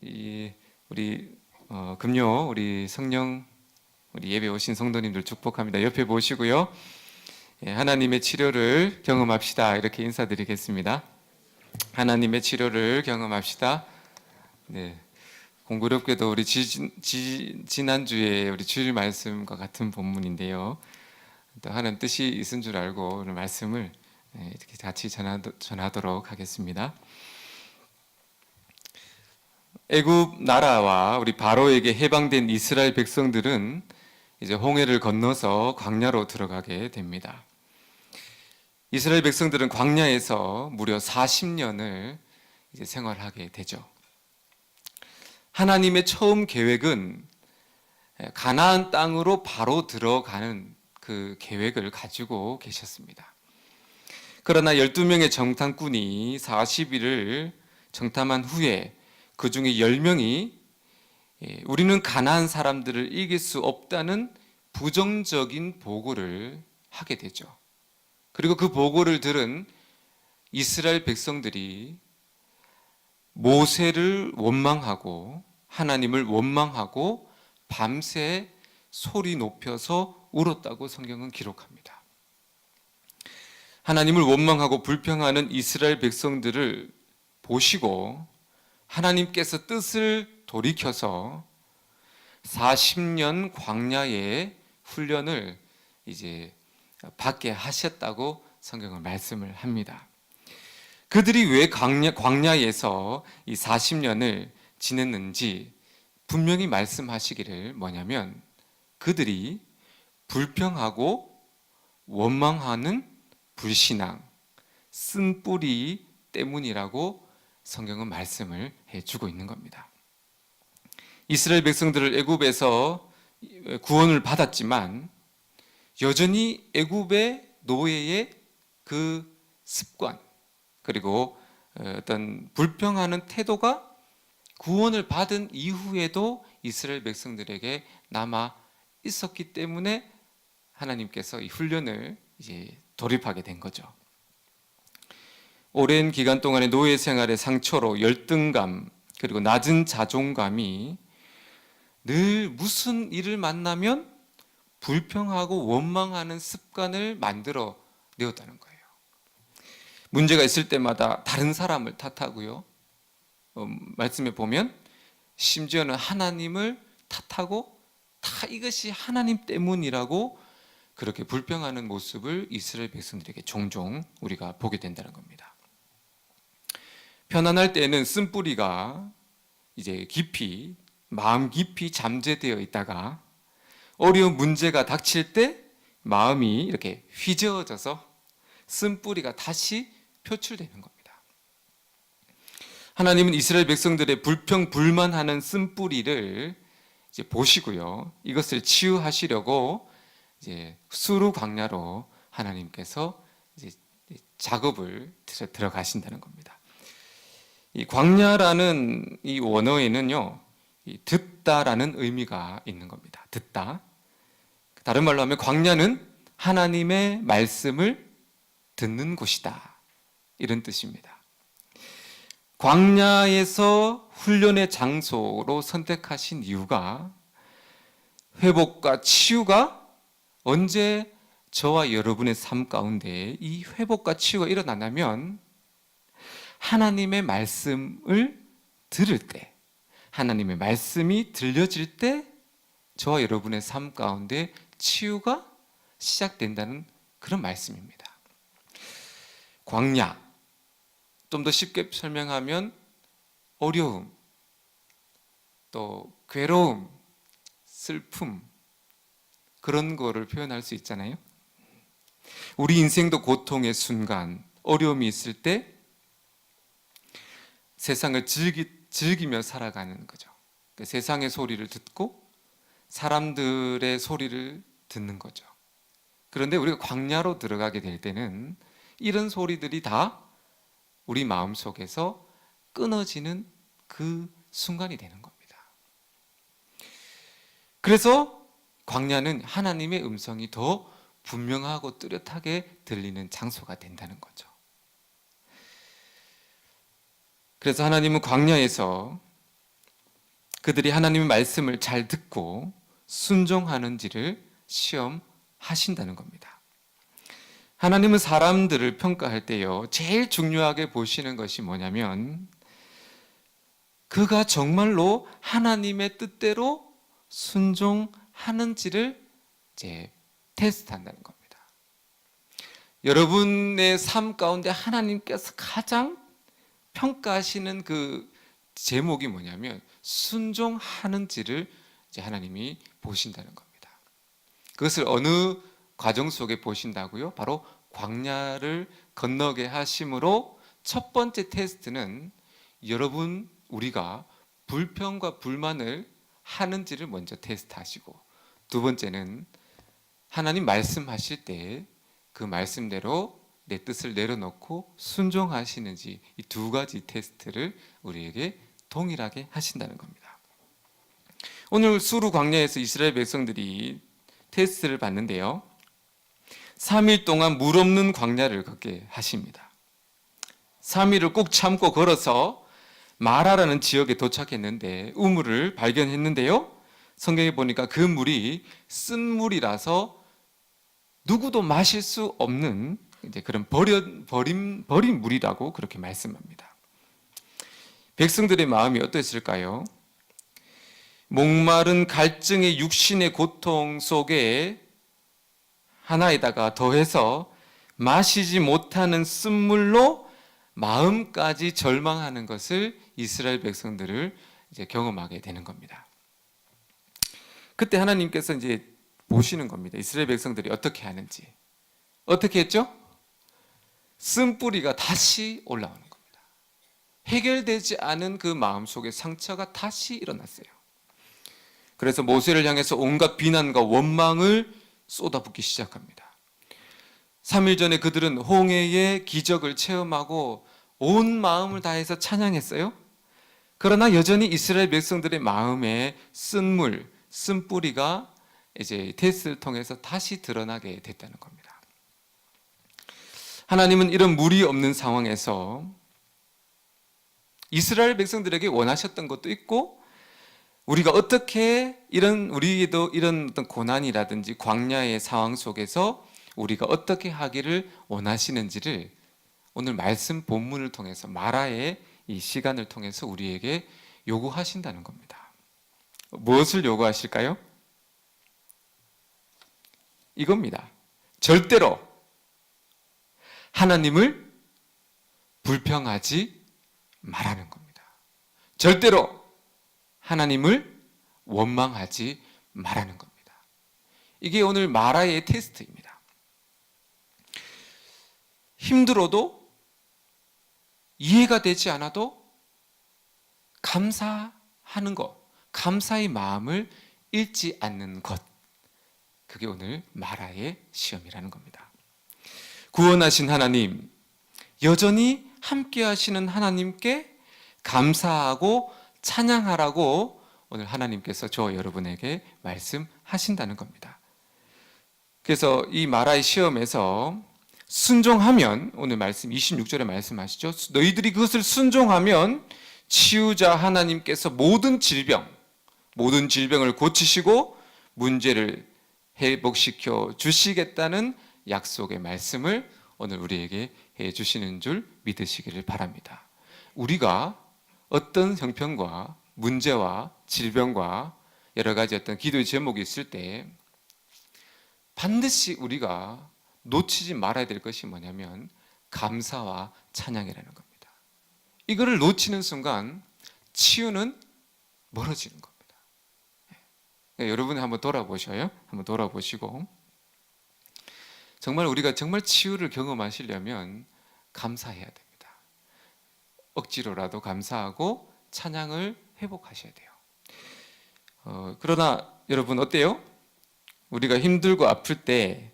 우리 금요 우리 성령 우리 예배 오신 성도님들 축복합니다. 옆에 보시고요. 하나님의 치료를 경험합시다. 이렇게 인사드리겠습니다. 하나님의 치료를 경험합시다. 네. 공교롭게도 우리 지난주에 우리 주일 말씀과 같은 본문인데요. 또 하나님 뜻이 있은 줄 알고 오늘 말씀을 이렇게 같이 전하도록 하겠습니다. 애굽 나라와 우리 바로에게 해방된 이스라엘 백성들은 이제 홍해를 건너서 광야로 들어가게 됩니다. 이스라엘 백성들은 광야에서 무려 40년을 이제 생활하게 되죠. 하나님의 처음 계획은 가나안 땅으로 바로 들어가는 그 계획을 가지고 계셨습니다. 그러나 12명의 정탐꾼이 40일을 정탐한 후에 그 중에 10명이 우리는 가나안 사람들을 이길 수 없다는 부정적인 보고를 하게 되죠. 그리고 그 보고를 들은 이스라엘 백성들이 모세를 원망하고 하나님을 원망하고 밤새 소리 높여서 울었다고 성경은 기록합니다. 하나님을 원망하고 불평하는 이스라엘 백성들을 보시고 하나님께서 뜻을 돌이켜서 40년 광야의 훈련을 이제 받게 하셨다고 성경은 말씀을 합니다. 그들이 왜 광야에서 이 40년을 지냈는지 분명히 말씀하시기를 뭐냐면 그들이 불평하고 원망하는 불신앙, 쓴뿌리 때문이라고 성경은 말씀을 해주고 있는 겁니다. 이스라엘 백성들을 애굽에서 구원을 받았지만 여전히 애굽의 노예의 그 습관 그리고 어떤 불평하는 태도가 구원을 받은 이후에도 이스라엘 백성들에게 남아 있었기 때문에 하나님께서 이 훈련을 이제 돌입하게 된 거죠. 오랜 기간 동안의 노예 생활의 상처로 열등감 그리고 낮은 자존감이 늘 무슨 일을 만나면 불평하고 원망하는 습관을 만들어 내었다는 거예요. 문제가 있을 때마다 다른 사람을 탓하고요. 말씀에 보면 심지어는 하나님을 탓하고 다 이것이 하나님 때문이라고 그렇게 불평하는 모습을 이스라엘 백성들에게 종종 우리가 보게 된다는 겁니다. 편안할 때는 쓴뿌리가 이제 깊이 마음 깊이 잠재되어 있다가 어려운 문제가 닥칠 때 마음이 이렇게 휘저어져서 쓴뿌리가 다시 표출되는 겁니다. 하나님은 이스라엘 백성들의 불평 불만하는 쓴뿌리를 이제 보시고요. 이것을 치유하시려고 이제 수르 광야로 하나님께서 이제 작업을 들어가신다는 겁니다. 이 광야라는 이 원어에는요, 듣다라는 의미가 있는 겁니다. 듣다. 다른 말로 하면 광야는 하나님의 말씀을 듣는 곳이다. 이런 뜻입니다. 광야에서 훈련의 장소로 선택하신 이유가 회복과 치유가 언제 저와 여러분의 삶 가운데 이 회복과 치유가 일어나냐면 하나님의 말씀을 들을 때, 하나님의 말씀이 들려질 때 저와 여러분의 삶 가운데 치유가 시작된다는 그런 말씀입니다. 광야, 좀 더 쉽게 설명하면 어려움, 또 괴로움, 슬픔 그런 거를 표현할 수 있잖아요. 우리 인생도 고통의 순간, 어려움이 있을 때 세상을 즐기며 살아가는 거죠. 그러니까 세상의 소리를 듣고 사람들의 소리를 듣는 거죠. 그런데 우리가 광야로 들어가게 될 때는 이런 소리들이 다 우리 마음속에서 끊어지는 그 순간이 되는 겁니다. 그래서 광야는 하나님의 음성이 더 분명하고 뚜렷하게 들리는 장소가 된다는 거죠. 그래서 하나님은 광야에서 그들이 하나님의 말씀을 잘 듣고 순종하는지를 시험하신다는 겁니다. 하나님은 사람들을 평가할 때요, 제일 중요하게 보시는 것이 뭐냐면 그가 정말로 하나님의 뜻대로 순종하는지를 이제 테스트한다는 겁니다. 여러분의 삶 가운데 하나님께서 가장 평가하시는 그 제목이 뭐냐면 순종하는지를 이제 하나님이 보신다는 겁니다. 그것을 어느 과정 속에 보신다고요? 바로 광야를 건너게 하심으로 첫 번째 테스트는 여러분 우리가 불평과 불만을 하는지를 먼저 테스트하시고, 두 번째는 하나님 말씀하실 때 그 말씀대로 내 뜻을 내려놓고 순종하시는지, 이 두 가지 테스트를 우리에게 동일하게 하신다는 겁니다. 오늘 수르 광야에서 이스라엘 백성들이 테스트를 받는데요, 3일 동안 물 없는 광야를 걷게 하십니다. 3일을 꾹 참고 걸어서 마라라는 지역에 도착했는데 우물을 발견했는데요, 성경에 보니까 그 물이 쓴 물이라서 누구도 마실 수 없는 이제 그런 버린 물이라고 그렇게 말씀합니다. 백성들의 마음이 어땠을까요? 목마른 갈증의 육신의 고통 속에 하나에다가 더해서 마시지 못하는 쓴물로 마음까지 절망하는 것을 이스라엘 백성들을 이제 경험하게 되는 겁니다. 그때 하나님께서 이제 보시는 겁니다. 이스라엘 백성들이 어떻게 하는지. 어떻게 했죠? 쓴뿌리가 다시 올라오는 겁니다. 해결되지 않은 그 마음속의 상처가 다시 일어났어요. 그래서 모세를 향해서 온갖 비난과 원망을 쏟아붓기 시작합니다. 3일 전에 그들은 홍해의 기적을 체험하고 온 마음을 다해서 찬양했어요. 그러나 여전히 이스라엘 백성들의 마음에 쓴물, 쓴뿌리가 이제 테스트를 통해서 다시 드러나게 됐다는 겁니다. 하나님은 이런 물이 없는 상황에서 이스라엘 백성들에게 원하셨던 것도 있고, 우리가 어떻게 우리에도 이런 어떤 고난이라든지 광야의 상황 속에서 우리가 어떻게 하기를 원하시는지를 오늘 말씀 본문을 통해서, 마라의 이 시간을 통해서 우리에게 요구하신다는 겁니다. 무엇을 요구하실까요? 이겁니다. 절대로 하나님을 불평하지 말라는 겁니다. 절대로 하나님을 원망하지 말라는 겁니다. 이게 오늘 마라의 테스트입니다. 힘들어도, 이해가 되지 않아도 감사하는 것, 감사의 마음을 잃지 않는 것, 그게 오늘 마라의 시험이라는 겁니다. 구원하신 하나님, 여전히 함께 하시는 하나님께 감사하고 찬양하라고 오늘 하나님께서 저 여러분에게 말씀하신다는 겁니다. 그래서 이 마라의 시험에서 순종하면, 오늘 말씀 26절에 말씀하시죠. 너희들이 그것을 순종하면 치유자 하나님께서 모든 질병을 고치시고 문제를 회복시켜 주시겠다는 약속의 말씀을 오늘 우리에게 해 주시는 줄 믿으시기를 바랍니다. 우리가 어떤 형편과 문제와 질병과 여러 가지 어떤 기도의 제목이 있을 때 반드시 우리가 놓치지 말아야 될 것이 뭐냐면 감사와 찬양이라는 겁니다. 이거를 놓치는 순간 치유는 멀어지는 겁니다. 여러분이 한번 돌아보셔요. 한번 돌아보시고, 정말 우리가 정말 치유를 경험하시려면 감사해야 됩니다. 억지로라도 감사하고 찬양을 회복하셔야 돼요. 그러나 여러분 어때요? 우리가 힘들고 아플 때,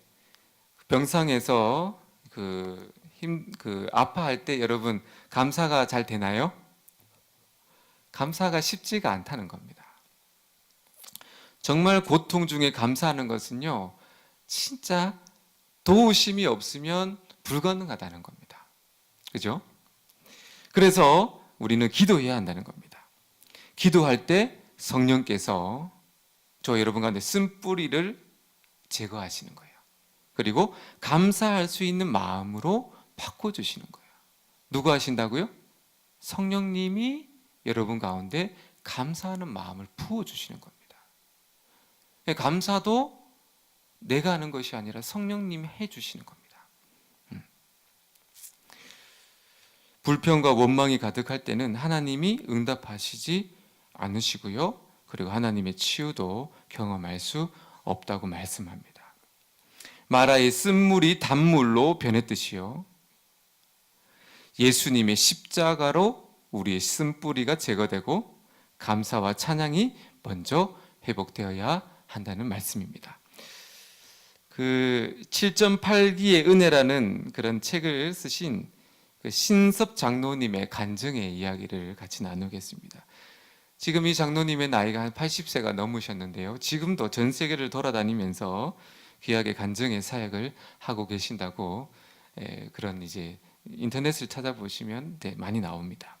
병상에서 아파할 때 여러분 감사가 잘 되나요? 감사가 쉽지가 않다는 겁니다. 정말 고통 중에 감사하는 것은요, 진짜 도우심이 없으면 불가능하다는 겁니다. 그죠? 그래서 우리는 기도해야 한다는 겁니다. 기도할 때 성령께서 저 여러분 가운데 쓴뿌리를 제거하시는 거예요. 그리고 감사할 수 있는 마음으로 바꿔주시는 거예요. 누가 하신다고요? 성령님이 여러분 가운데 감사하는 마음을 부어주시는 겁니다. 감사도 내가 하는 것이 아니라 성령님이 해주시는 겁니다. 불평과 원망이 가득할 때는 하나님이 응답하시지 않으시고요. 그리고 하나님의 치유도 경험할 수 없다고 말씀합니다. 마라의 쓴물이 단물로 변했듯이요. 예수님의 십자가로 우리의 쓴뿌리가 제거되고 감사와 찬양이 먼저 회복되어야 한다는 말씀입니다. 그 7.8기의 은혜라는 그런 책을 쓰신 그 신섭 장로님의 간증의 이야기를 같이 나누겠습니다. 지금 이 장로님의 나이가 한 80세가 넘으셨는데요. 지금도 전 세계를 돌아다니면서 귀하게 간증의 사역을 하고 계신다고 그런 이제 인터넷을 찾아보시면 많이 나옵니다.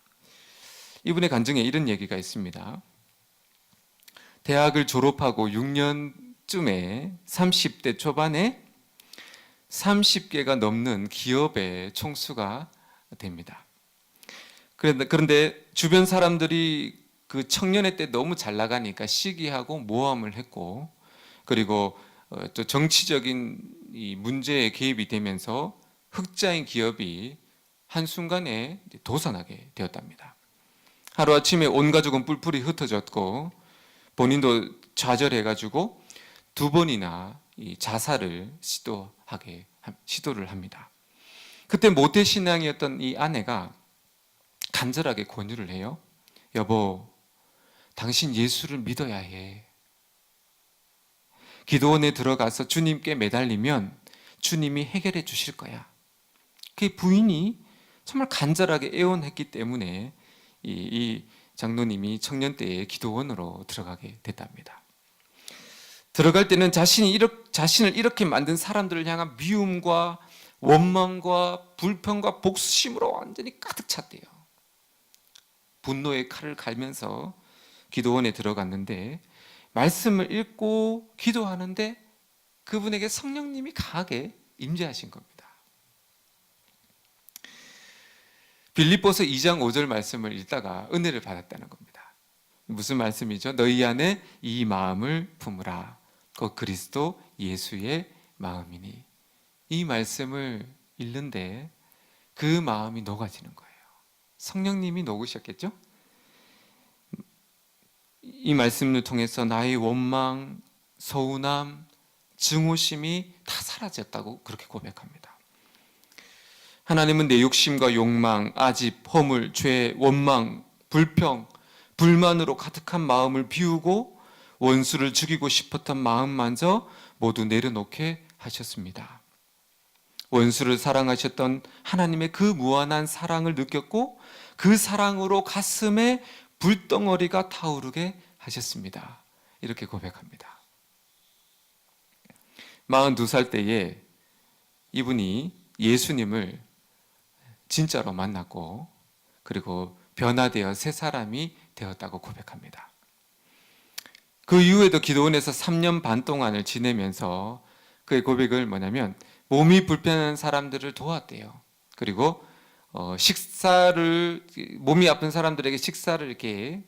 이분의 간증에 이런 얘기가 있습니다. 대학을 졸업하고 6년쯤에 30대 초반에 30개가 넘는 기업의 총수가 됩니다. 그런데 주변 사람들이 그 청년회 때 너무 잘 나가니까 시기하고 모함을 했고, 그리고 또 정치적인 이 문제에 개입이 되면서 흑자인 기업이 한순간에 도산하게 되었답니다. 하루아침에 온 가족은 뿔뿔이 흩어졌고 본인도 좌절해가지고 2번이나 이 자살을 시도를 합니다. 그때 모태신앙이었던 이 아내가 간절하게 권유를 해요. 여보, 당신 예수를 믿어야 해. 기도원에 들어가서 주님께 매달리면 주님이 해결해 주실 거야. 그 부인이 정말 간절하게 애원했기 때문에 이 장로님이 청년 때에 기도원으로 들어가게 됐답니다. 들어갈 때는 자신을 이렇게 만든 사람들을 향한 미움과 원망과 불평과 복수심으로 완전히 가득 찼대요. 분노의 칼을 갈면서 기도원에 들어갔는데 말씀을 읽고 기도하는데 그분에게 성령님이 강하게 임재하신 겁니다. 빌립보서 2장 5절 말씀을 읽다가 은혜를 받았다는 겁니다. 무슨 말씀이죠? 너희 안에 이 마음을 품으라. 그 그리스도 예수의 마음이니. 이 말씀을 읽는데 그 마음이 녹아지는 거예요. 성령님이 녹으셨겠죠? 이 말씀을 통해서 나의 원망, 서운함, 증오심이 다 사라졌다고 그렇게 고백합니다. 하나님은 내 욕심과 욕망, 아집, 허물, 죄, 원망, 불평, 불만으로 가득한 마음을 비우고 원수를 죽이고 싶었던 마음마저 모두 내려놓게 하셨습니다. 원수를 사랑하셨던 하나님의 그 무한한 사랑을 느꼈고 그 사랑으로 가슴에 불덩어리가 타오르게 하셨습니다. 이렇게 고백합니다. 42살 때에 이분이 예수님을 진짜로 만났고 그리고 변화되어 새 사람이 되었다고 고백합니다. 그 이후에도 기도원에서 3년 반 동안을 지내면서 그의 고백을 뭐냐면 몸이 불편한 사람들을 도왔대요. 그리고 몸이 아픈 사람들에게 식사를 이렇게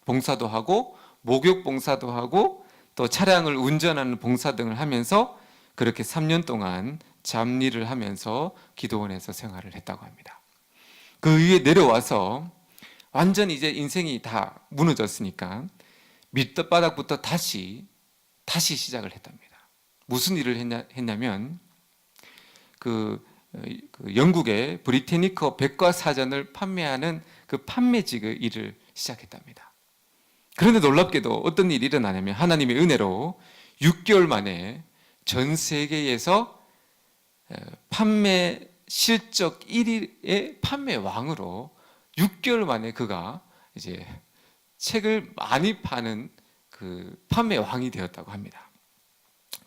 봉사도 하고 목욕 봉사도 하고 또 차량을 운전하는 봉사 등을 하면서 그렇게 3년 동안 잡일을 하면서 기도원에서 생활을 했다고 합니다. 그 위에 내려와서 완전히 이제 인생이 다 무너졌으니까 밑바닥부터 다시 시작을 했답니다. 무슨 일을 했냐면 그 영국의 브리테니커 백과사전을 판매하는 그 판매직의 일을 시작했답니다. 그런데 놀랍게도 어떤 일이 일어나냐면 하나님의 은혜로 6개월 만에 전 세계에서 판매 실적 1위의 판매 왕으로 6개월 만에 그가 이제 책을 많이 파는 그 판매 왕이 되었다고 합니다.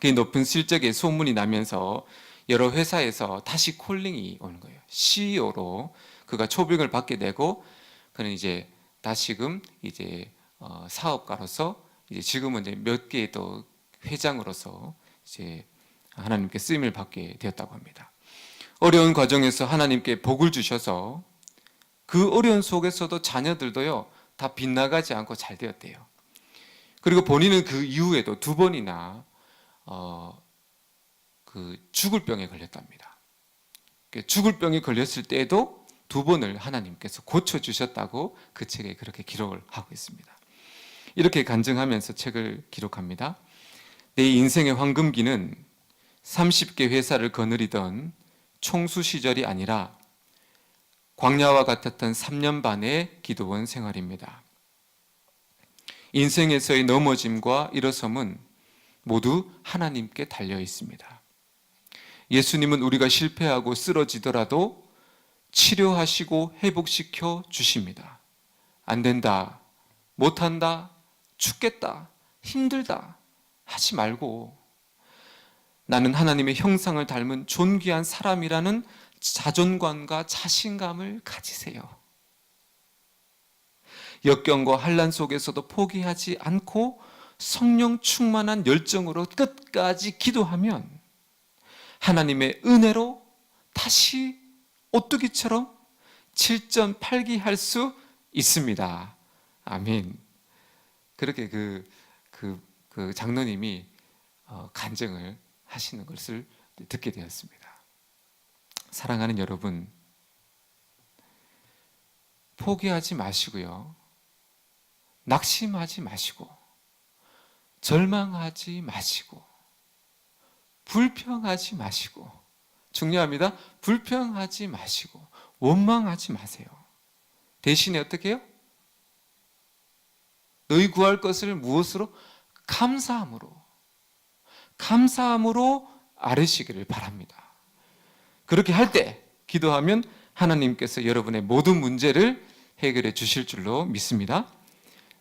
그 높은 실적에 소문이 나면서 여러 회사에서 다시 콜링이 오는 거예요. CEO로 그가 초빙을 받게 되고 그는 이제 다시금 이제 사업가로서 이제 지금은 이제 몇 개의 또 회장으로서 이제 하나님께 쓰임을 받게 되었다고 합니다. 어려운 과정에서 하나님께 복을 주셔서 그 어려운 속에서도 자녀들도요 다 빗나가지 않고 잘 되었대요. 그리고 본인은 그 이후에도 2번이나 그 죽을 병에 걸렸답니다. 죽을 병에 걸렸을 때에도 2번을 하나님께서 고쳐주셨다고 그 책에 그렇게 기록을 하고 있습니다. 이렇게 간증하면서 책을 기록합니다. 내 인생의 황금기는 30개 회사를 거느리던 총수 시절이 아니라 광야와 같았던 3년 반의 기도원 생활입니다. 인생에서의 넘어짐과 일어섬은 모두 하나님께 달려 있습니다. 예수님은 우리가 실패하고 쓰러지더라도 치료하시고 회복시켜 주십니다. 안 된다, 못한다, 죽겠다, 힘들다 하지 말고 나는 하나님의 형상을 닮은 존귀한 사람이라는 자존감과 자신감을 가지세요. 역경과 환난 속에서도 포기하지 않고 성령 충만한 열정으로 끝까지 기도하면 하나님의 은혜로 다시 오뚜기처럼 7.8기 할 수 있습니다. 아멘. 그렇게 그 장로님이 간증을 하시는 것을 듣게 되었습니다. 사랑하는 여러분, 포기하지 마시고요, 낙심하지 마시고 절망하지 마시고 불평하지 마시고, 중요합니다. 불평하지 마시고 원망하지 마세요. 대신에 어떻게 해요? 너희 구할 것을 무엇으로? 감사함으로 아뢰시기를 바랍니다. 그렇게 할 때 기도하면 하나님께서 여러분의 모든 문제를 해결해 주실 줄로 믿습니다.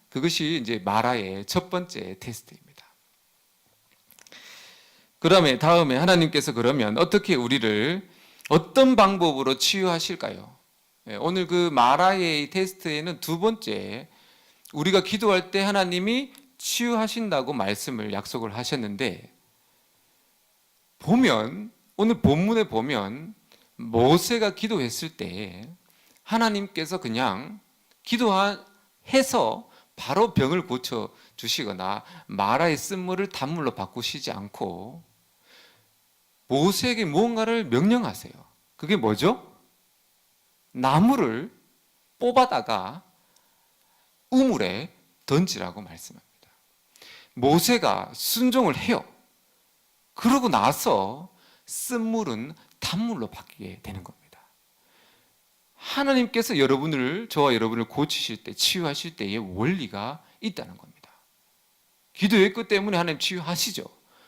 그것이 이제 마라의 첫 번째 테스트입니다. 그다음에 다음에 하나님께서 그러면 어떻게 우리를 어떤 방법으로 치유하실까요? 오늘 그 마라의 테스트에는 2번째, 우리가 기도할 때 하나님이 치유하신다고 말씀을 약속을 하셨는데, 보면 오늘 본문에 보면 모세가 기도했을 때 하나님께서 그냥 기도해서 바로 병을 고쳐 주시거나 마라의 쓴물을 단물로 바꾸시지 않고 모세에게 무언가를 명령하세요. 그게 뭐죠? 나무를 뽑아다가 우물에 던지라고 말씀합니다. 모세가 순종을 해요. 그러고 나서 쓴물은 단물로 바뀌게 되는 겁니다. 하나님께서 저와 여러분을 고치실 때, 치유하실 때의 원리가 있다는 겁니다. 기도했기 때문에 하나님 치유하시죠.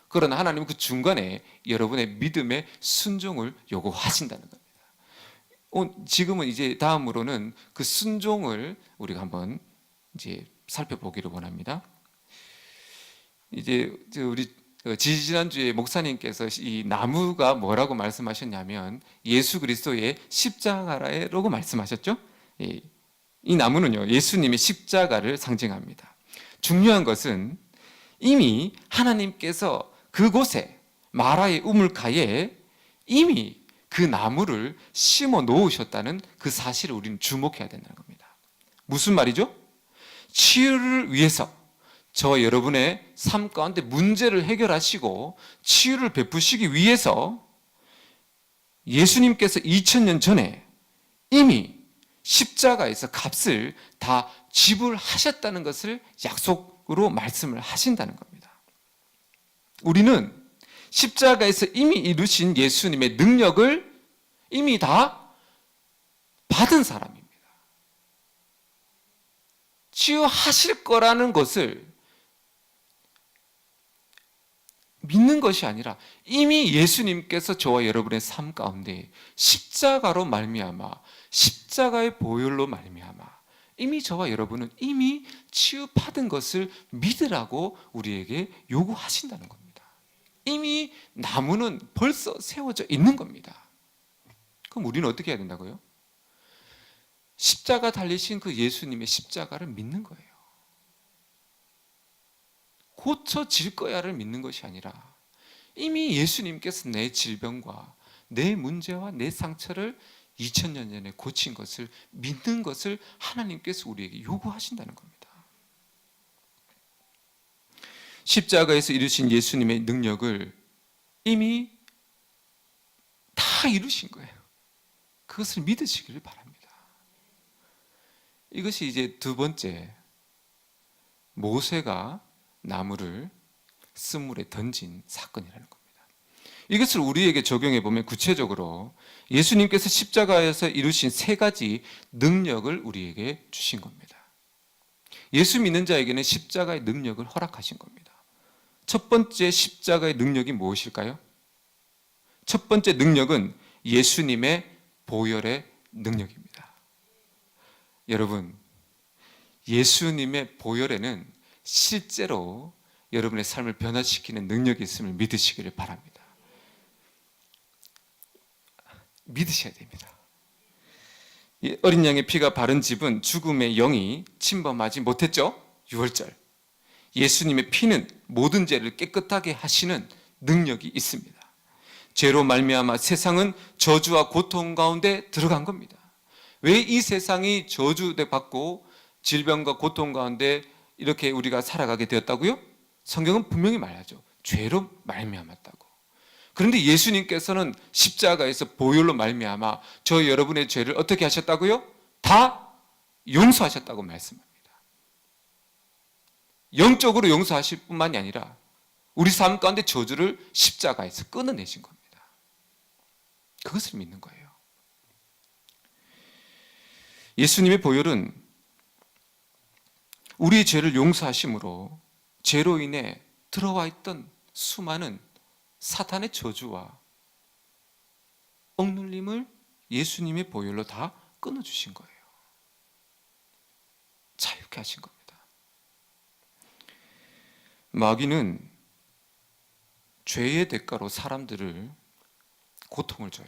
그러나 하나님은 그 중간에 여러분의 믿음의 순종을 요구하신다는 겁니다. 지금은 이제 다음으로는 그 순종을 우리가 한번 이제 살펴보기를 원합니다. 이제 우리 지지난주에 목사님께서 이 나무가 뭐라고 말씀하셨냐면 예수 그리스도의 십자가라고 말씀하셨죠. 이 나무는요, 예수님의 십자가를 상징합니다. 중요한 것은 이미 하나님께서 그곳에 마라의 우물가에 이미 그 나무를 심어 놓으셨다는 그 사실을 우리는 주목해야 된다는 겁니다. 무슨 말이죠? 치유를 위해서 저와 여러분의 삶 가운데 문제를 해결하시고 치유를 베푸시기 위해서 예수님께서 2000년 전에 이미 십자가에서 값을 다 지불하셨다는 것을 약속으로 말씀을 하신다는 겁니다. 우리는 십자가에서 이미 이루신 예수님의 능력을 이미 다 받은 사람입니다. 치유하실 거라는 것을 믿는 것이 아니라 이미 예수님께서 저와 여러분의 삶 가운데 십자가로 말미암아, 십자가의 보혈로 말미암아 이미 저와 여러분은 이미 치유받은 것을 믿으라고 우리에게 요구하신다는 겁니다. 이미 나무는 벌써 세워져 있는 겁니다. 그럼 우리는 어떻게 해야 된다고요? 십자가 달리신 그 예수님의 십자가를 믿는 거예요. 고쳐질 거야를 믿는 것이 아니라 이미 예수님께서 내 질병과 내 문제와 내 상처를 2000년 전에 고친 것을 믿는 것을 하나님께서 우리에게 요구하신다는 겁니다. 십자가에서 이루신 예수님의 능력을 이미 다 이루신 거예요. 그것을 믿으시기를 바랍니다. 이것이 이제 두 번째, 모세가 나무를 쓴물에 던진 사건이라는 겁니다. 이것을 우리에게 적용해 보면 구체적으로 예수님께서 십자가에서 이루신 세 가지 능력을 우리에게 주신 겁니다. 예수 믿는 자에게는 십자가의 능력을 허락하신 겁니다. 첫 번째 십자가의 능력이 무엇일까요? 첫 번째 능력은 예수님의 보혈의 능력입니다. 여러분, 예수님의 보혈에는 실제로 여러분의 삶을 변화시키는 능력이 있음을 믿으시기를 바랍니다. 믿으셔야 됩니다. 어린 양의 피가 바른 집은 죽음의 영이 침범하지 못했죠. 6월절. 예수님의 피는 모든 죄를 깨끗하게 하시는 능력이 있습니다. 죄로 말미암아 세상은 저주와 고통 가운데 들어간 겁니다. 왜 이 세상이 저주받고 질병과 고통 가운데 이렇게 우리가 살아가게 되었다고요? 성경은 분명히 말하죠. 죄로 말미암았다고. 그런데 예수님께서는 십자가에서 보혈로 말미암아 저 여러분의 죄를 어떻게 하셨다고요? 다 용서하셨다고 말씀합니다. 영적으로 용서하실 뿐만이 아니라 우리 삶 가운데 저주를 십자가에서 끊어내신 겁니다. 그것을 믿는 거예요. 예수님의 보혈은 우리의 죄를 용서하심으로 죄로 인해 들어와 있던 수많은 사탄의 저주와 억눌림을 예수님의 보혈로 다 끊어주신 거예요. 자유케 하신 겁니다. 마귀는 죄의 대가로 사람들을 고통을 줘요.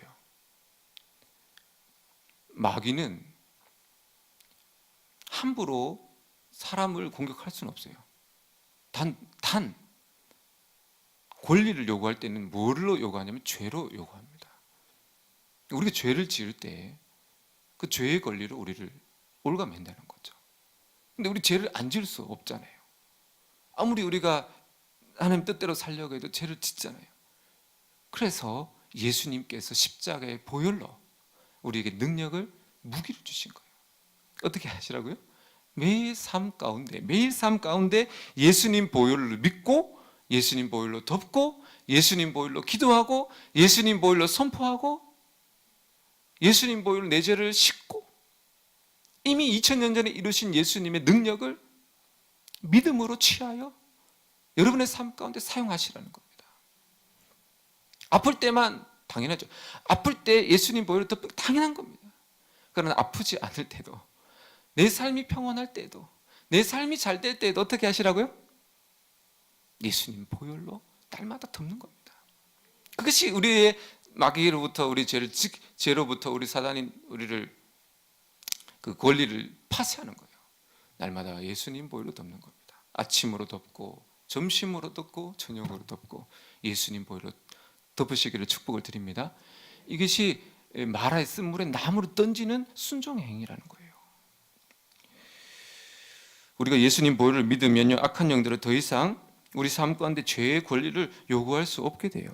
마귀는 함부로 사람을 공격할 수는 없어요. 단 권리를 요구할 때는 뭘로 요구하냐면 죄로 요구합니다. 우리가 죄를 지을 때 그 죄의 권리로 우리를 올가맨다는 거죠. 근데 우리 죄를 안 지을 수 없잖아요. 아무리 우리가 하나님 뜻대로 살려고 해도 죄를 짓잖아요. 그래서 예수님께서 십자가의 보혈로 우리에게 능력을, 무기를 주신 거예요. 어떻게 하시라고요? 매일 삶 가운데 예수님 보혈을 믿고 예수님 보혈로 덮고 예수님 보혈로 기도하고 예수님 보혈로 선포하고 예수님 보혈로 내 죄를 씻고 이미 2000년 전에 이루신 예수님의 능력을 믿음으로 취하여 여러분의 삶 가운데 사용하시라는 겁니다. 아플 때만 당연하죠. 아플 때 예수님 보혈로 덮으면 당연한 겁니다. 그러나 아프지 않을 때도, 내 삶이 평온할 때도, 내 삶이 잘 될 때도 어떻게 하시라고요? 예수님 보혈로 날마다 덮는 겁니다. 그것이 우리의 마귀로부터 우리 죄로부터 우리 사단인 우리를 그 권리를 파쇄하는 거예요. 날마다 예수님 보혈로 덮는 겁니다. 아침으로 덮고 점심으로 덮고 저녁으로 덮고 예수님 보혈로 덮으시기를 축복을 드립니다. 이것이 마라에 쓴 물에 나무로 던지는 순종의 행위라는 거예요. 우리가 예수님 보혈을 믿으면요, 악한 영들은 더 이상 우리 삶 가운데 죄의 권리를 요구할 수 없게 돼요.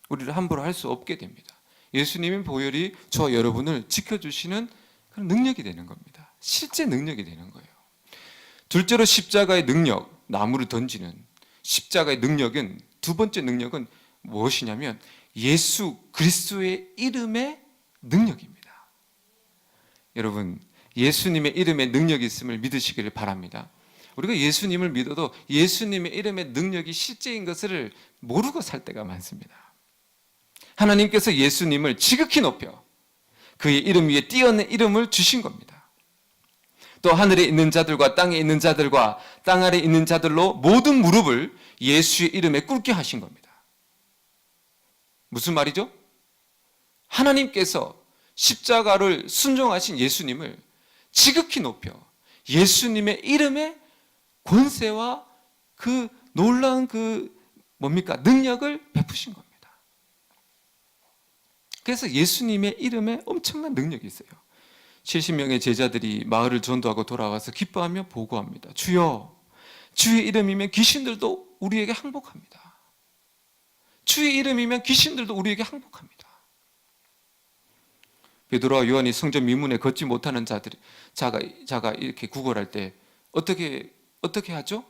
우리를 함부로 할 수 없게 됩니다. 예수님의 보혈이 저와 여러분을 지켜주시는 그런 능력이 되는 겁니다. 실제 능력이 되는 거예요. 둘째로 십자가의 능력, 나무를 던지는 십자가의 능력은, 두 번째 능력은 무엇이냐면 예수 그리스도의 이름의 능력입니다. 여러분, 예수님의 이름에 능력이 있음을 믿으시기를 바랍니다. 우리가 예수님을 믿어도 예수님의 이름의 능력이 실제인 것을 모르고 살 때가 많습니다. 하나님께서 예수님을 지극히 높여 그의 이름 위에 뛰어난 이름을 주신 겁니다. 또 하늘에 있는 자들과 땅에 있는 자들과 땅 아래에 있는 자들로 모든 무릎을 예수의 이름에 꿇게 하신 겁니다. 무슨 말이죠? 하나님께서 십자가를 순종하신 예수님을 지극히 높여 예수님의 이름에 권세와 그 놀라운 그 뭡니까? 능력을 베푸신 겁니다. 그래서 예수님의 이름에 엄청난 능력이 있어요. 70명의 제자들이 마을을 전도하고 돌아와서 기뻐하며 보고합니다. 주여, 주의 이름이면 귀신들도 우리에게 항복합니다. 주의 이름이면 귀신들도 우리에게 항복합니다. 베드로와 요한이 성전 미문에 걷지 못하는 자가 이렇게 구걸할 때 어떻게 하죠?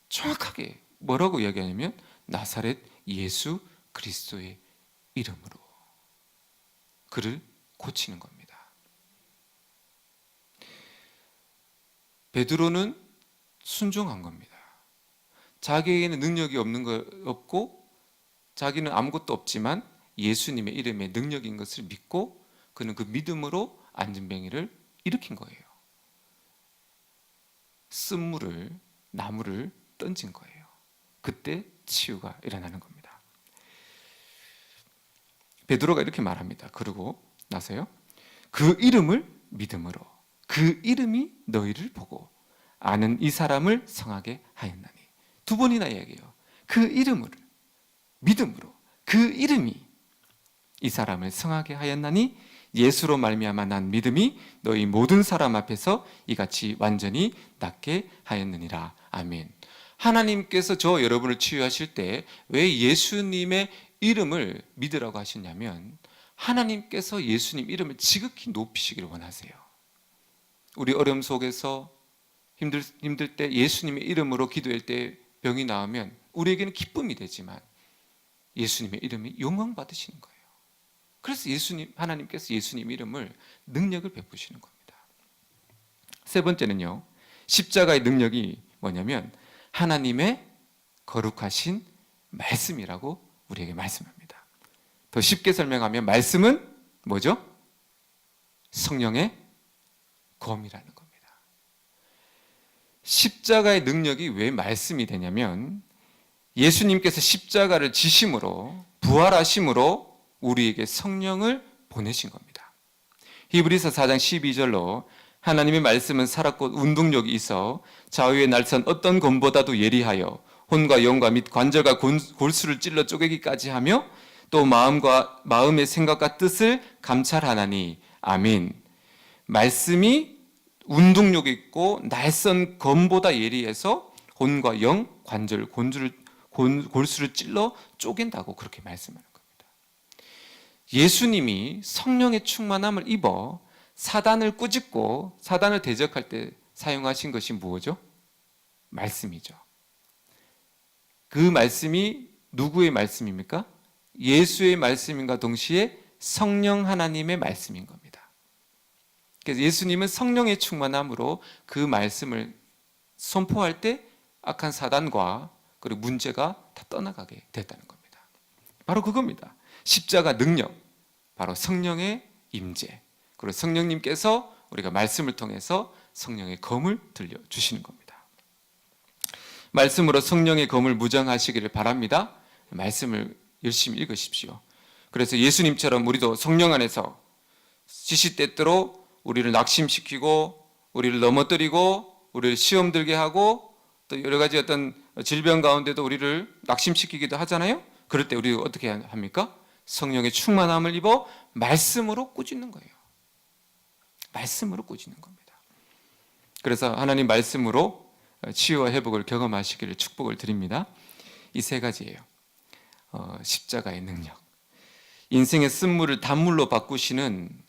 정확하게 뭐라고 이야기하냐면 나사렛 예수 그리스도의 이름으로 그를 고치는 겁니다. 베드로는 순종한 겁니다. 자기에게는 능력이 없고 자기는 아무것도 없지만 예수님의 이름에 능력인 것을 믿고 그는 그 믿음으로 안진뱅이를 일으킨 거예요. 나무를 던진 거예요. 그때 치유가 일어나는 겁니다. 베드로가 이렇게 말합니다. 그러고 나서요. 그 이름을 믿음으로 그 이름이 너희를 보고 아는 이 사람을 성하게 하였나니. 두 번이나 이야기해요. 그 이름을 믿음으로 그 이름이 이 사람을 성하게 하였나니 예수로 말미암아 난 믿음이 너희 모든 사람 앞에서 이같이 완전히 낫게 하였느니라. 아멘. 하나님께서 여러분을 치유하실 때 왜 예수님의 이름을 믿으라고 하셨냐면 하나님께서 예수님 이름을 지극히 높이시기를 원하세요. 우리 어려움 속에서 힘들 때 예수님의 이름으로 기도할 때 병이 나오면 우리에게는 기쁨이 되지만 예수님의 이름이 영광 받으시는 거예요. 그래서 하나님께서 예수님 이름을 능력을 베푸시는 겁니다. 세 번째는요, 십자가의 능력이 뭐냐면 하나님의 거룩하신 말씀이라고 우리에게 말씀합니다. 더 쉽게 설명하면 말씀은 뭐죠? 성령의 검이라는 겁니다. 십자가의 능력이 왜 말씀이 되냐면 예수님께서 십자가를 지심으로 부활하심으로 우리에게 성령을 보내신 겁니다. 히브리서 4장 12절로 하나님의 말씀은 살았고 운동력이 있어 좌우의 날선 어떤 검보다도 예리하여 혼과 영과 및 관절과 골수를 찔러 쪼개기까지 하며 또 마음의 생각과 뜻을 감찰하나니. 아멘. 말씀이 운동력 있고 날선 검보다 예리해서 혼과 영, 관절, 골수를 찔러 쪼갠다고 그렇게 말씀하는 겁니다. 예수님이 성령의 충만함을 입어 사단을 꾸짖고 사단을 대적할 때 사용하신 것이 무엇이죠? 말씀이죠. 그 말씀이 누구의 말씀입니까? 예수의 말씀인가 동시에 성령 하나님의 말씀인 겁니다. 그래서 예수님은 성령의 충만함으로 그 말씀을 선포할 때 악한 사단과 그리고 문제가 다 떠나가게 됐다는 겁니다. 바로 그겁니다. 십자가 능력, 바로 성령의 임재, 그리고 성령님께서 우리가 말씀을 통해서 성령의 검을 들려주시는 겁니다. 말씀으로 성령의 검을 무장하시기를 바랍니다. 말씀을 열심히 읽으십시오. 그래서 예수님처럼 우리도 성령 안에서 시시때때로 우리를 낙심시키고 우리를 넘어뜨리고 우리를 시험 들게 하고 또 여러 가지 어떤 질병 가운데도 우리를 낙심시키기도 하잖아요. 그럴 때 우리가 어떻게 합니까? 성령의 충만함을 입어 말씀으로 꾸짖는 거예요. 말씀으로 꾸짖는 겁니다. 그래서 하나님 말씀으로 치유와 회복을 경험하시기를 축복을 드립니다. 이 세 가지예요. 십자가의 능력, 인생의 쓴물을 단물로 바꾸시는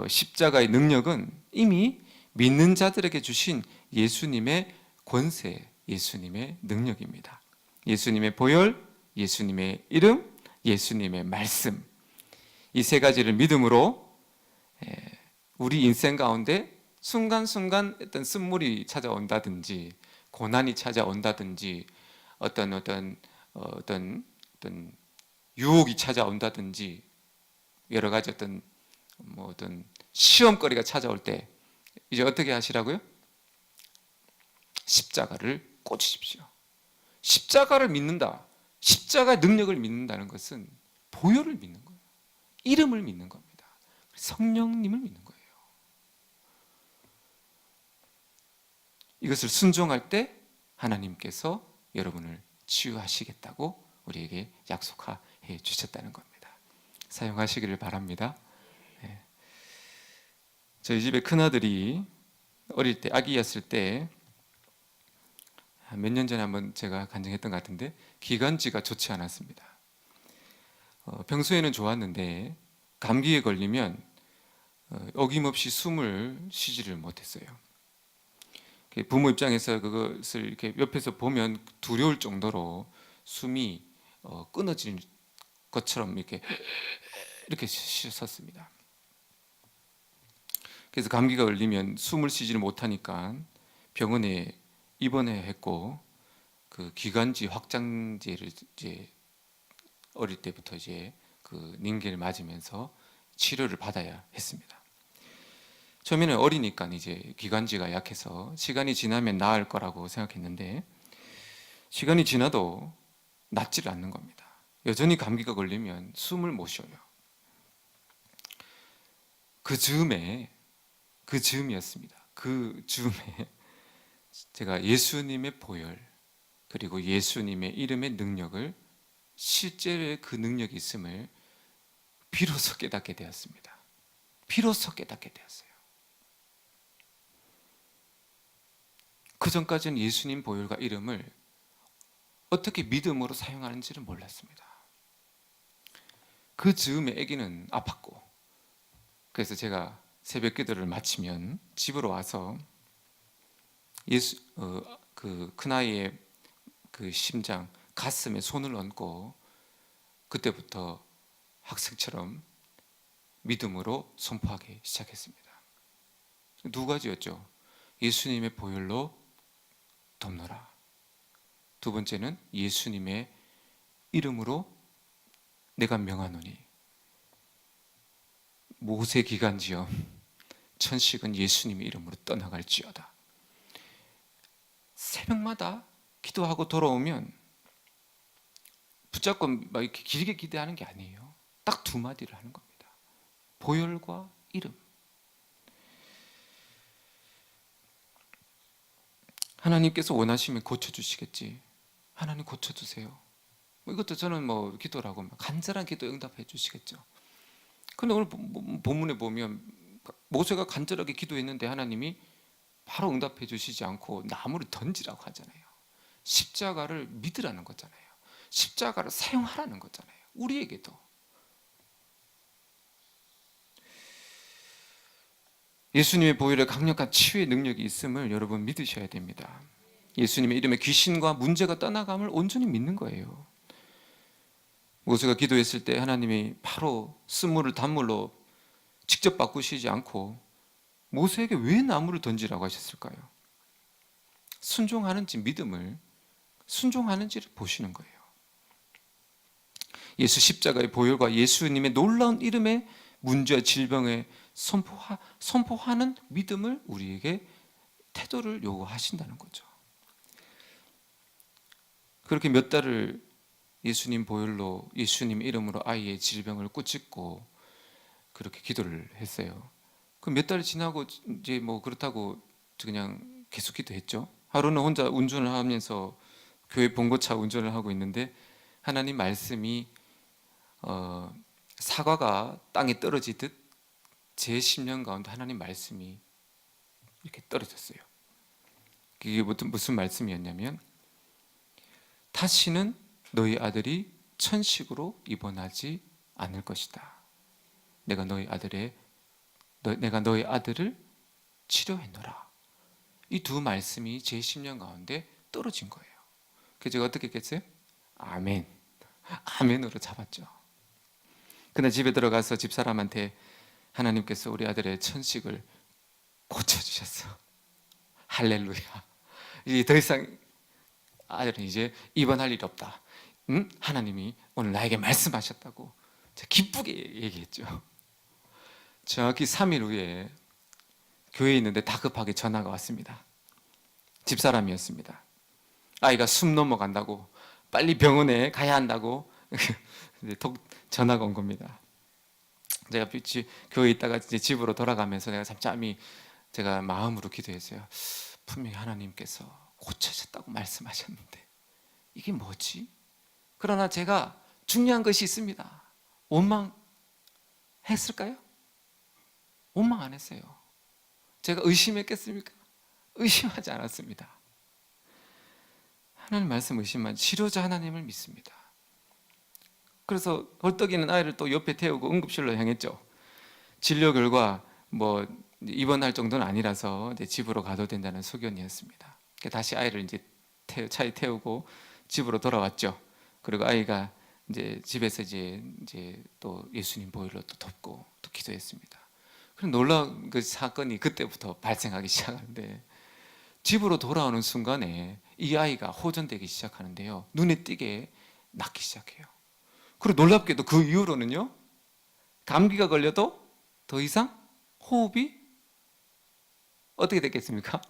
십자가의 능력은 이미 믿는 자들에게 주신 예수님의 권세, 예수님의 능력입니다. 예수님의 보혈, 예수님의 이름, 예수님의 말씀, 이 세 가지를 믿음으로 우리 인생 가운데 순간순간 어떤 쓴물이 찾아온다든지 고난이 찾아온다든지 어떤 유혹이 찾아온다든지 여러 가지 어떤 시험거리가 찾아올 때 이제 어떻게 하시라고요? 십자가를 꽂으십시오. 십자가를 믿는다. 십자가의 능력을 믿는다는 것은 보혈을 믿는 거예요. 이름을 믿는 겁니다. 성령님을 믿는 거예요. 이것을 순종할 때 하나님께서 여러분을 치유하시겠다고 우리에게 약속해 주셨다는 겁니다. 사용하시기를 바랍니다. 네. 저희 집에 큰아들이 어릴 때 아기였을 때 몇 년 전에 한번 제가 간증했던 것 같은데 기관지가 좋지 않았습니다. 평소에는 좋았는데 감기에 걸리면 어김없이 숨을 쉬지를 못했어요. 부모 입장에서 그것을 이렇게 옆에서 보면 두려울 정도로 숨이 끊어지는 것처럼 이렇게 쉬었습니다. 그래서 감기가 걸리면 숨을 쉬지를 못하니까 병원에 입원해야 했고 그 기관지 확장제를 이제 어릴 때부터 이제 그 링겔을 맞으면서 치료를 받아야 했습니다. 처음에는 어리니까 이제 기관지가 약해서 시간이 지나면 나을 거라고 생각했는데 시간이 지나도 낫지를 않는 겁니다. 여전히 감기가 걸리면 숨을 못 쉬어요. 그 즈음이었습니다. 그 즈음에 제가 예수님의 보혈 그리고 예수님의 이름의 능력을 실제로 그 능력이 있음을 비로소 깨닫게 되었습니다. 비로소 깨닫게 되었어요. 그 전까지는 예수님 보혈과 이름을 어떻게 믿음으로 사용하는지를 몰랐습니다. 그 즈음에 아기는 아팠고 그래서 제가 새벽 기도를 마치면 집으로 와서 그 큰아이의 그 심장 가슴에 손을 얹고 그때부터 학생처럼 믿음으로 선포하기 시작했습니다. 두 가지였죠. 예수님의 보혈로 덮노라. 두 번째는 예수님의 이름으로 내가 명하노니 모세 기간지요 천식은 예수님의 이름으로 떠나갈지어다. 새벽마다 기도하고 돌아오면 붙잡고 막 이렇게 길게 기도하는 게 아니에요. 딱 두 마디를 하는 겁니다. 보혈과 이름. 하나님께서 원하시면 고쳐주시겠지. 하나님 고쳐주세요. 이것도 저는 기도라고 간절한 기도 응답해 주시겠죠. 그런데 오늘 본문에 보면 모세가 간절하게 기도했는데 하나님이 바로 응답해 주시지 않고 나무를 던지라고 하잖아요. 십자가를 믿으라는 거잖아요. 십자가를 사용하라는 거잖아요. 우리에게도. 예수님의 보혈에 강력한 치유의 능력이 있음을 여러분 믿으셔야 됩니다. 예수님의 이름에 귀신과 문제가 떠나감을 온전히 믿는 거예요. 모세가 기도했을 때 하나님이 바로 쓴물을 단물로 직접 바꾸시지 않고 모세에게 왜 나무를 던지라고 하셨을까요? 순종하는지 믿음을 순종하는지를 보시는 거예요. 예수 십자가의 보혈과 예수님의 놀라운 이름의 문제와 질병에 선포하는 믿음을 우리에게 태도를 요구하신다는 거죠. 그렇게 몇 달을 예수님 보혈로 예수님 이름으로 아이의 질병을 꾸짖고 그렇게 기도를 했어요. 그 몇 달 지나고 이제 그렇다고 그냥 계속 기도했죠. 하루는 혼자 운전을 하면서 교회 봉고차 운전을 하고 있는데 하나님 말씀이 사과가 땅에 떨어지듯 제 심령 가운데 하나님 말씀이 이렇게 떨어졌어요. 그게 무슨 말씀이었냐면 다시는 너희 아들이 천식으로 입원하지 않을 것이다. 내가 너희 아들을 치료했노라. 이 두 말씀이 제 심령 가운데 떨어진 거예요. 그래서 제가 어떻게 했겠어요? 아멘. 아멘으로 잡았죠. 그날 집에 들어가서 집사람한테 하나님께서 우리 아들의 천식을 고쳐주셨어. 할렐루야. 이제 더 이상 아들은 이제 입원할 일이 없다. 응? 하나님이 오늘 나에게 말씀하셨다고 제가 기쁘게 얘기했죠. 정확히 3일 후에 교회에 있는데 다급하게 전화가 왔습니다. 집사람이었습니다. 아이가 숨 넘어간다고 빨리 병원에 가야 한다고 전화가 온 겁니다. 제가 교회에 있다가 이제 집으로 돌아가면서 내가 잠잠히 제가 마음으로 기도했어요. 분명히 하나님께서 고쳐졌다고 말씀하셨는데 이게 뭐지? 그러나 제가 중요한 것이 있습니다. 원망했을까요? 원망 안 했어요. 제가 의심했겠습니까? 의심하지 않았습니다. 하나님 말씀 의심한 치료자 하나님을 믿습니다. 그래서 헐떡이는 아이를 또 옆에 태우고 응급실로 향했죠. 진료 결과 뭐 입원할 정도는 아니라서 이제 집으로 가도 된다는 소견이었습니다. 다시 아이를 이제 차에 태우고 집으로 돌아왔죠. 그리고 아이가 이제 집에서 이제 또 예수님 보혈로 또 덮고 또 기도했습니다. 그럼 놀라운 그 사건이 그때부터 발생하기 시작하는데, 집으로 돌아오는 순간에 이 아이가 호전되기 시작하는데요, 눈에 띄게 낫기 시작해요. 그리고 놀랍게도 그 이후로는요, 감기가 걸려도 더 이상 호흡이 어떻게 됐겠습니까?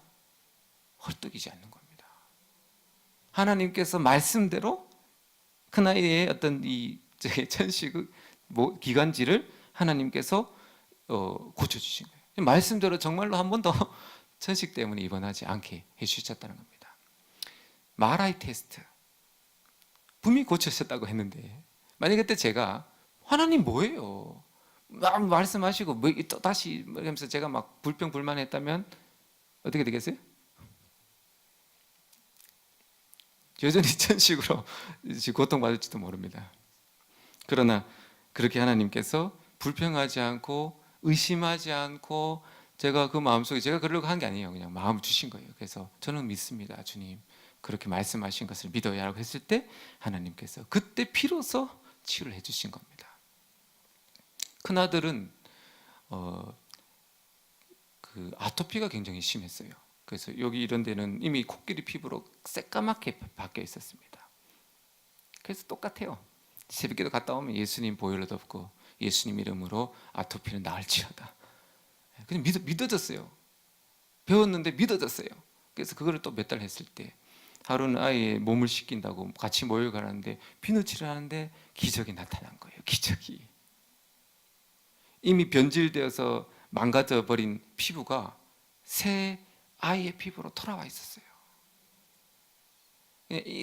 헐떡이지 않는 겁니다. 하나님께서 말씀대로 그 나이에 어떤 이 천식 기관지를 하나님께서 고쳐주신 거예요. 말씀대로 정말로 한 번 더 천식 때문에 입원하지 않게 해주셨다는 겁니다. 마라이 테스트 분명히 고쳐주셨다고 했는데, 만약에 그때 제가 하나님 뭐예요? 말씀하시고 또 다시 하면서 제가 막 불평불만했다면 어떻게 되겠어요? 여전히 천식으로 고통받을지도 모릅니다. 그러나 그렇게 하나님께서 불평하지 않고 의심하지 않고, 제가 그 마음속에 제가 그러려고 한 게 아니에요. 그냥 마음을 주신 거예요. 그래서 저는 믿습니다. 주님 그렇게 말씀하신 것을 믿어야 라고 했을 때 하나님께서 그때 비로소 치유를 해주신 겁니다. 큰아들은 그 아토피가 굉장히 심했어요. 그래서 여기 이런 데는 이미 코끼리 피부로 새까맣게 바뀌어 있었습니다. 그래서 똑같아요. 새벽기도 갔다 오면 예수님 보혈로 덮고 예수님 이름으로 아토피는 나을지어다. 그냥 믿어졌어요. 배웠는데 믿어졌어요. 그래서 그거를 또 몇 달 했을 때 하루는 아이의 몸을 씻긴다고 같이 모여가는데 비누칠을 하는데 기적이 나타난 거예요. 기적이. 이미 변질되어서 망가져버린 피부가 새 아이의 피부로 돌아와 있었어요.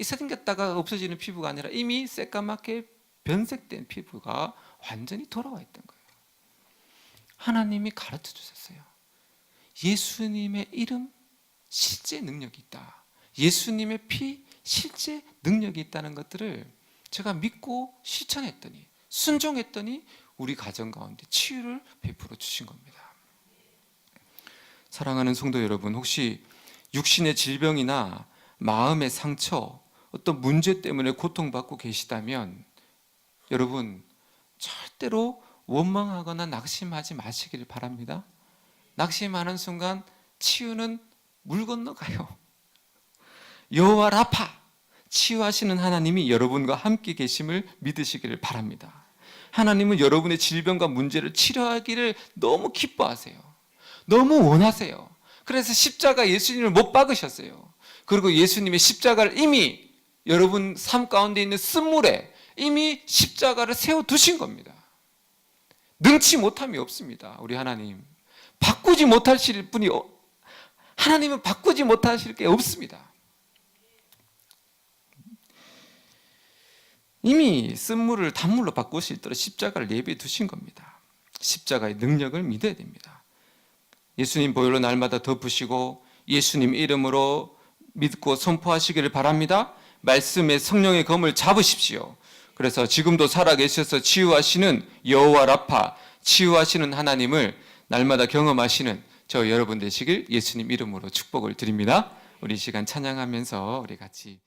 생겼다가 없어지는 피부가 아니라 이미 새까맣게 변색된 피부가 완전히 돌아와 있던 거예요. 하나님이 가르쳐 주셨어요. 예수님의 이름 실제 능력이 있다. 예수님의 피 실제 능력이 있다는 것들을 제가 믿고 실천했더니, 순종했더니 우리 가정 가운데 치유를 베풀어 주신 겁니다. 사랑하는 성도 여러분, 혹시 육신의 질병이나 마음의 상처, 어떤 문제 때문에 고통받고 계시다면 여러분 절대로 원망하거나 낙심하지 마시길 바랍니다. 낙심하는 순간 치유는 물 건너가요. 여호와 라파, 치유하시는 하나님이 여러분과 함께 계심을 믿으시기를 바랍니다. 하나님은 여러분의 질병과 문제를 치료하기를 너무 기뻐하세요. 너무 원하세요. 그래서 십자가 예수님을 못 박으셨어요. 그리고 예수님의 십자가를 이미 여러분 삶 가운데 있는 쓴물에 이미 십자가를 세워두신 겁니다. 능치 못함이 없습니다. 우리 하나님 바꾸지 못하실 분이, 하나님은 바꾸지 못하실 게 없습니다. 이미 쓴물을 단물로 바꿀 수 있도록 십자가를 예비해 두신 겁니다. 십자가의 능력을 믿어야 됩니다. 예수님 보혈로 날마다 덮으시고 예수님 이름으로 믿고 선포하시기를 바랍니다. 말씀의 성령의 검을 잡으십시오. 그래서 지금도 살아계셔서 치유하시는 여호와 라파, 치유하시는 하나님을 날마다 경험하시는 저 여러분 되시길 예수님 이름으로 축복을 드립니다. 우리 시간 찬양하면서 우리 같이